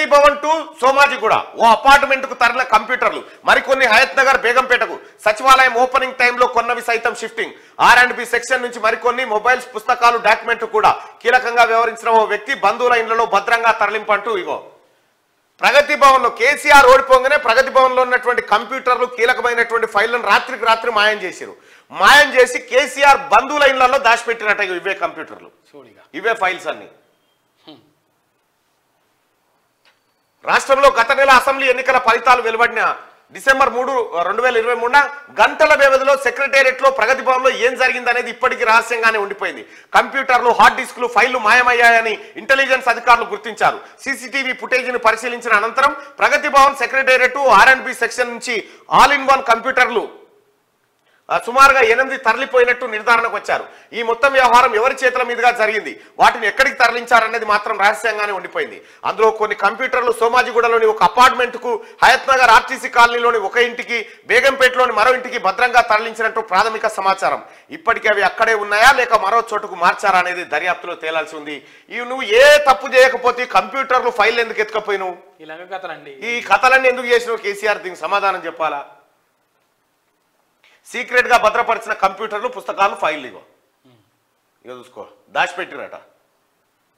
ప్రగతి Bhavan to Somajiguda ఓ apartment కు తరలిన కంప్యూటర్లు, మరికొన్ని హయత్ నగర్ బేగంపేటకు, సచివాలయం ఓపెనింగ్ టైంలో కొన్నవి సైతం షిఫ్టింగ్, R&B సెక్షన్ నుంచి మరికొన్ని మొబైల్స్, పుస్తకాలు, డాక్యుమెంట్ కూడా కీలకంగా వ్యవహరించిన ఓ వ్యక్తి బంధువుల ఇండ్లలో భద్రంగా తరలింపంటూ ఇగో ప్రగతి భవన్ లో కేసీఆర్ ఓడిపోగానే ప్రగతి భవన్ లో ఉన్నటువంటి కంప్యూటర్లు, కీలకమైనటువంటి ఫైళ్లను రాత్రికి రాత్రి మాయం చేశారు. మాయం చేసి కేసీఆర్ బంధువుల ఇళ్లలో దాచిపెట్టినట్టు ఇవే కంప్యూటర్లు, ఇవే ఫైల్స్ అన్ని. రాష్ట్రంలో గత నెల అసెంబ్లీ ఎన్నికల ఫలితాలు వెలువడిన డిసెంబర్ 3, 2023 గంటల వ్యవధిలో సెక్రటేరియట్ లో ప్రగతి భవన్ లో ఏం జరిగిందనేది ఇప్పటికీ రహస్యంగానే ఉండిపోయింది. కంప్యూటర్లు, హార్డ్ డిస్క్లు, ఫైళ్లు మాయమయ్యాయని ఇంటెలిజెన్స్ అధికారులు గుర్తించారు. సీసీటీవీ ఫుటేజీని పరిశీలించిన అనంతరం ప్రగతి భవన్ సెక్రటేరియట్, R&B సెక్షన్ నుంచి ఆల్ ఇన్ వన్ కంప్యూటర్లు సుమారుగా 8 తరలిపోయినట్టు నిర్ధారణకు వచ్చారు. ఈ మొత్తం వ్యవహారం ఎవరి చేతుల మీదుగా జరిగింది, వాటిని ఎక్కడికి తరలించారనేది మాత్రం రహస్యంగానే ఉండిపోయింది. అందులో కొన్ని కంప్యూటర్లు సోమాజిగూడలోని ఒక అపార్ట్మెంట్ కు, హయత్ నగర్ ఆర్టీసీ కాలనీలోని ఒక ఇంటికి, బేగంపేటలోని మరో ఇంటికి భద్రంగా తరలించినట్టు ప్రాథమిక సమాచారం. ఇప్పటికీ అవి అక్కడే ఉన్నాయా లేక మరో చోటుకు మార్చారా అనేది దర్యాప్తులో తేలాల్సి ఉంది. నువ్వు ఏ తప్పు చేయకపోతే కంప్యూటర్లు, ఫైల్ ఎందుకు ఎత్తుకపోయినావు? ఈ కథలన్నీ ఎందుకు చేసినావు? కేసీఆర్ దీనికి సమాధానం చెప్పాలా? సీక్రెట్ గా భద్రపరిచిన కంప్యూటర్లు, పుస్తకాలు, ఫైల్ ఇగో చూసుకో దాచిపెట్టిరట.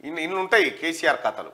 ఇన్ని ఉంటాయి కేసీఆర్ కథలు.